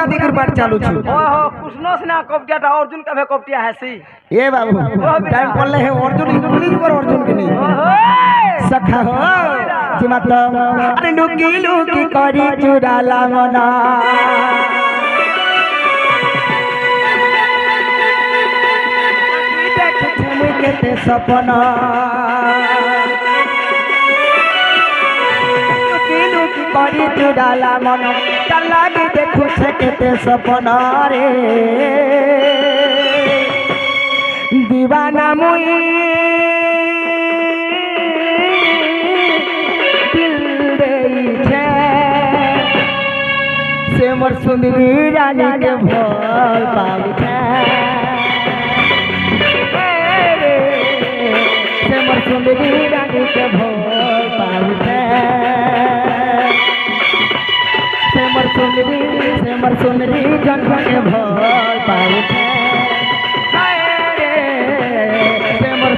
घुरा दी गुरबाट चालू छु ओहो कृष्ण से ना कपटियाटा अर्जुन का भे कपटिया हैसी ए बाबू टाइम पड़ले है अर्जुन पुलिस पर अर्जुन के नहीं ओहो सखा हो जी मत अरे लुकी लुकी करी चुराला मना केते सपना लुकी लुकी करी चुराला मना लागी देखू से केते सपना रे दीवाना मुई दिल देई छे से मोर सुंदरी रानी के भोल पाई छे से मोर सुंदरी रानी के भोल पाई छे से मोर सुंदरी जन के भोल पाई छे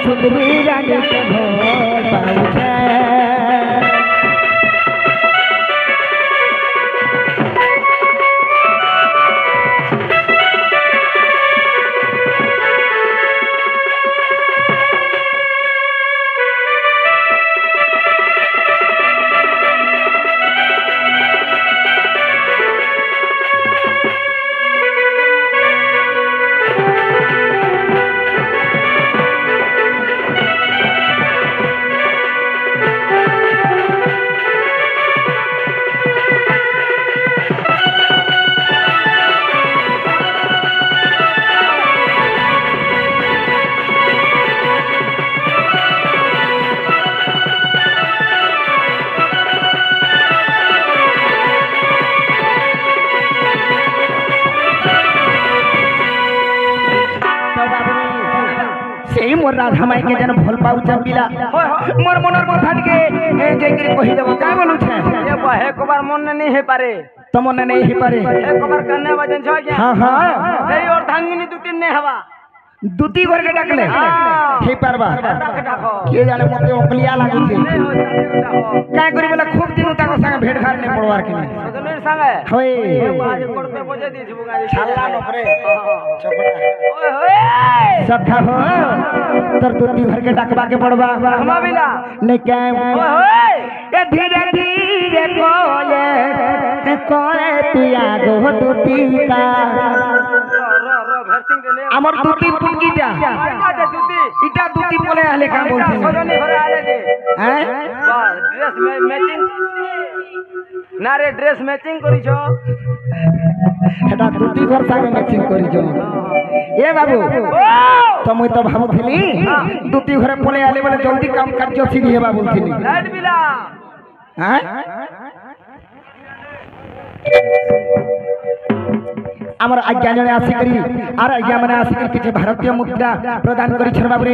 सुंदरी रानी के भोल पाऊ छे मोर राधा माई के जन भोल पाऊ चंपिला मोर मनर कथाट के जेकरी कहि देबो का बोलू छे ये बहे कबार मन नहीं है पारे तो मन नहीं है पारे एक कबार कन्या वजन छ क्या हां हां सही और धांगिनी दू तीन नहीं हवा दुती घर के डाकले हे पारबा के जाने मते ओकलिया लागु छे काय करी बोला खूब दिन ताको संग भेट घाट नहीं पड़वार के सजने संगे होय आज कोड़ते बजे दी थी गाजी छल्ला न परे चपड़ा ओए होए सखा हो तर दुती घर के डाकबा के पड़वा हमा बिला नहीं के ओए होए ए धीरे धीरे कोले तू आगो दुती का আমার দুটি পুটকিটা এটা দুটি বলে আলে কাম বলছেন সজনি ঘরে আলে দে হ্যাঁ বাস ড্রেস ম্যাচিং না রে ড্রেস ম্যাচিং করিছো এটা দুটি ঘর সাথে ম্যাচিং করিছো এ বাবু তো মই তো ভাবুছিলি দুটি ঘরে পলে আলে বলে জলদি কাম কার্য সিদ্ধি হেবা বলছিলি লাইট বিলা হ্যাঁ আমার আজ্ঞা জনে আসি করি আর আজ্ঞা মানে আসি করি কিছু ভারতীয় মুদ্রা প্রদান করি ছরবা বরে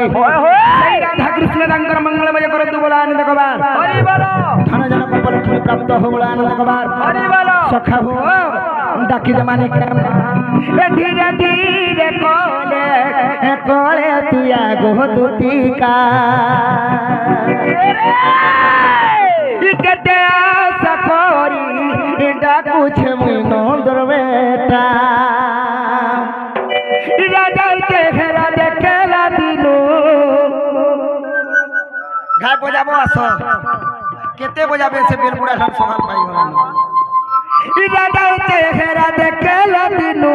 সেই রাধা কৃষ্ণ রাঙ্গর মঙ্গলময় করতু বলা আনন্দ কবার হরি বলো ধন জন কপল প্রাপ্ত হো বলা আনন্দ কবার হরি বলো সখা হো ডাকি দে মানে এ ধীরে ধীরে কোলে কোলে তুয়া গো দুতিকা ইকতে আশা করি এটা কুছ মুই নন্দর বেটা রাজার চেহারা দেখলা দিনু গায় বজাবো আস কেতে বজাবে সে বেলপুড়া সব সকাল পাই গলা রাজার চেহারা দেখলা দিনু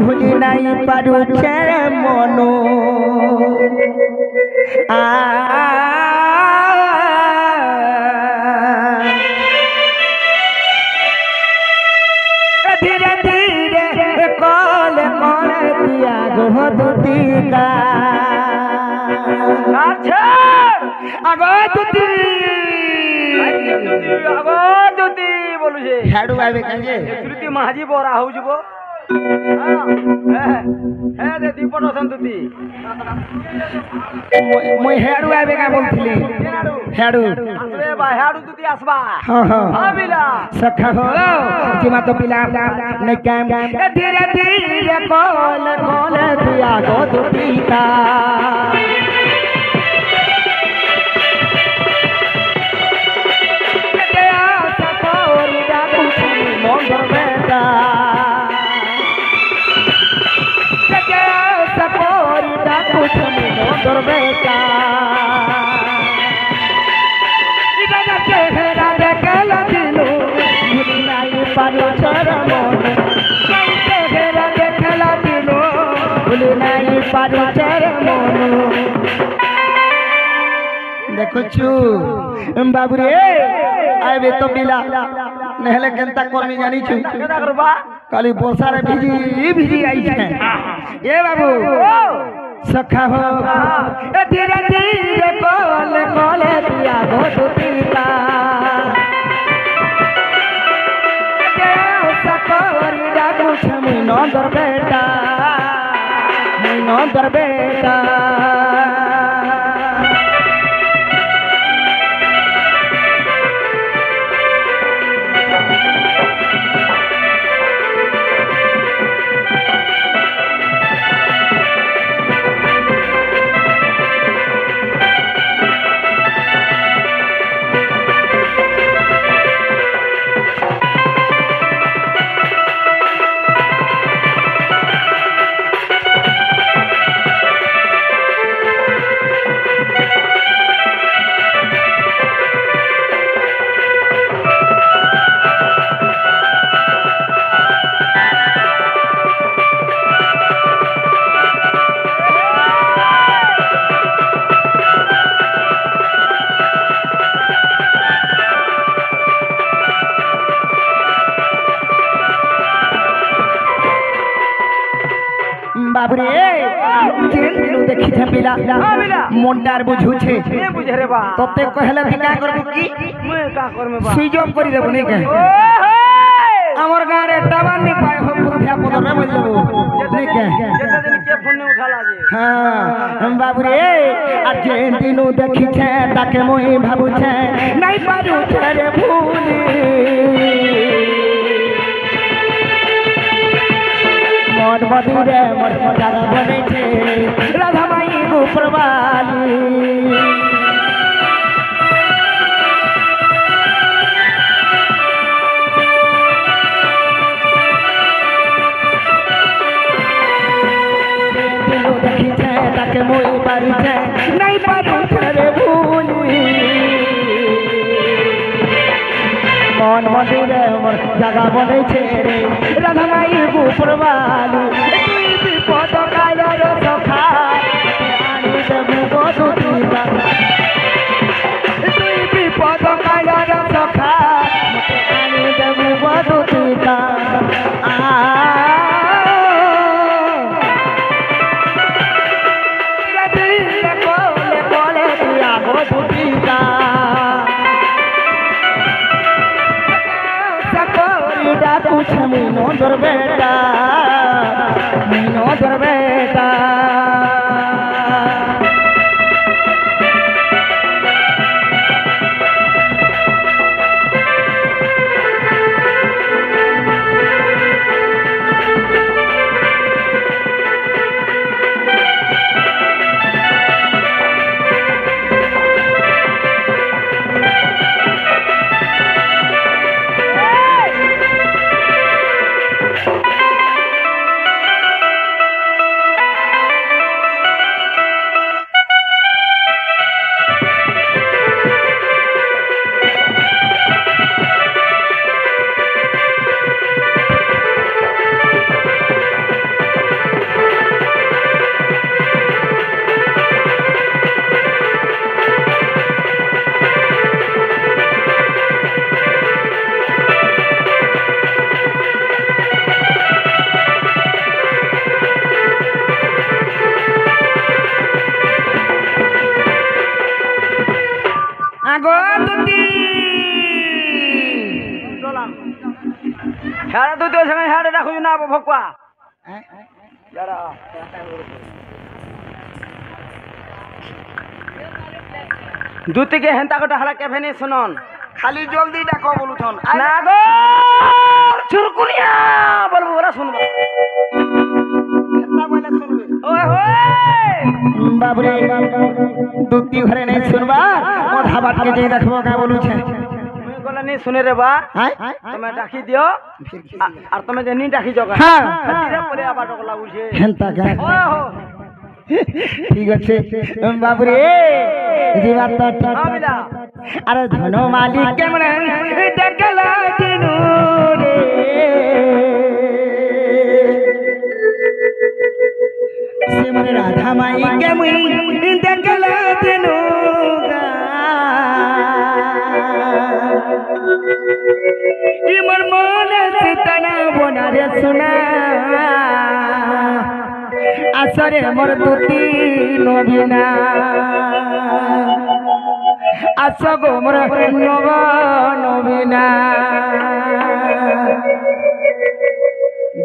ভুলি নাই পারু ছেড়ে মনো আ धीरे धीरे कोले कोले दिया गो दुतिका अच्छा আগো দুতি আগো দুতি বলু যে হেডু আইবে কাজে শ্রুতি মাঝি বরা হউ জব হ্যাঁ দে দীপন সন্তুতি মই হেডু আইবে কা বলছিলি হেডু আসবে বা হেডু দুতি আসবা हां हां আবিলা सखा हो जिमा तो पिला नहीं काम धीरे धीरे कोल कोल दिया गो दुतिका के आशा कोरी डाकू मोंदर में পারুছে রে মন ঘেরা দেখলা দিল ভুলি নাই পারুছে রে মন দেখছু বাবু রে আইবে তো বিলা নহলে কেনতা করমি জানিছু কেনা করবা কালি বর্ষারে ভিজি ভিজি আইছে এ বাবু সখা হো এ ধীরে ধীরে কোলে কোলে দিয়া গো দুতিটা সকরি ডাকু ছমি নন্দর বেটা মুই নন্দর বেটা বাবুরে যেন দিন দেখিছে বিলা মনটার বুঝুছে এ বুঝে রে বা ততে কহলে বিকা করব কি মুই কা করমে বা সুইচ অফ করে দেব নি কে আমার গারে টাবার নি পায় হোক বুঝা পদরে বল দেব নি কে যেটা দিন কে ফোন নে উঠালা যে হ্যাঁ বাবুরে আর যেন দিন দেখিছে তাকে মই ভাবুছে নাই পারুছে রে ভুলি মন মধুরে মন মজারা বনেছে রাধা মাই গোপরবালি দেখিছে তাকে মই পারিছে নাই পারুছে রে ভুলি মন মধুরে মন জাগা বনেছে রে রাধা মাই গোপরবালি তুই বিপদ কালের সখা আনি দেবু গো দুতিটা তুই বিপদ কালের সখা আনি দেবু গো দুতিটা কোলে কোলে দিয়া গো দুতিটা ডাকু ছমি নন্দর বেটা নন্দর বেটা আগো দুতি হেড়া দুই তোর সঙ্গে হেড়া রাখুই না ভকুয়া যারা দুতিকে হেন্তা কটা হালা কেফেনে শুনন খালি জলদি ডাকো বলুছন না গো চুরকুনিয়া বলবো ওরা শুনবো এতা বলে শুনবে ওই ওই বাবরে দুতি ঘরে নেই শুনবা কথা বাটকে যে দেখবো কা বলুছে মুই গলা নি শুনে রে বা হ্যাঁ তুমি ডাকি দিও আর তুমি যে নি ডাকি জগা হ্যাঁ খাতিরে পরে আবার ডকলা বুঝে হেন্তা কা ওই হো ঠিক আছে বাবরে জীবা তো আমিলা আরে ধন মালিক কেমন দেখলা দিনু রে के मुई देखला दिनु इमर मन से तना बना रे सुना आसरे मोर दुती नबिना आसगो मोर नव नबिना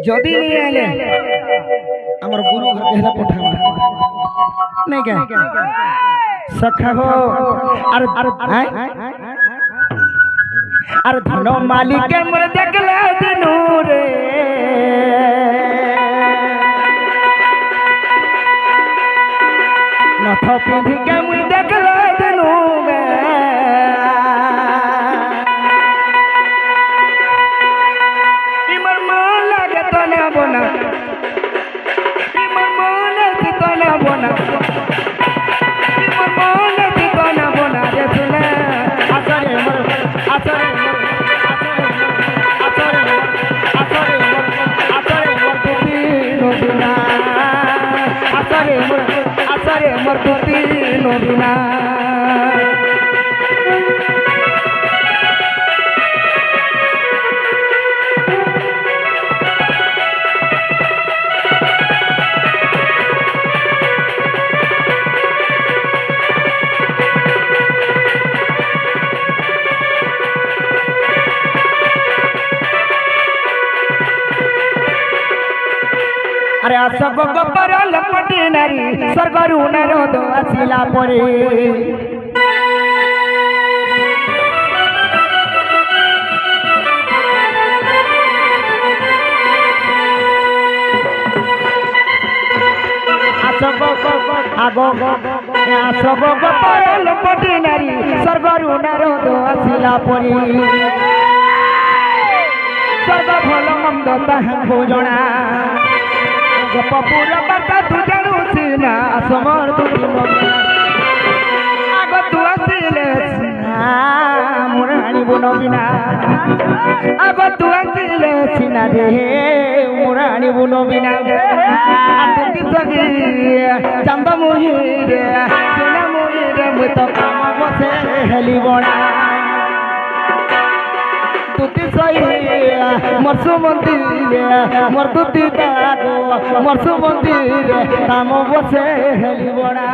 जदि नहीं आले हमर गुरु घर कहला पठावा नहीं क्या सखा हो अरे धनो मालिक के मोर देखला दिनु रे नथ पिंधी के मुई देखला दिनु गे इमर मन लागे तो ना बोना इमर मन लागे तो ना बोना इमर मन लागे तो ना बोना रे सुना आसरे मोर आसरे मोर आसरे मोर आसरे मोर आसरे मोर तुती नबिना आसरे मोर तुती नबिना अरे सब गोपर लपटी नारी स्वर्गरु नरोद आसिला परे सब गोपर लपटी नारी स्वर्गरु नरोद आसिला परे स्वर्ग भल मंद ताहा भोजना गपपुर बाता तू जानू सीना समर तू आग तू आसिले सीना मुरानी बुनबिना आग तू आसिले सीना रे मुरानी बुनबिना आतुति सगी चंद मुही रे सोना मुही रे मु तो काम बसे हेली बणा तुति सही मरसु मंदिर मोर तुति दागो मरसु मंदिर काम बसे हेली बड़ा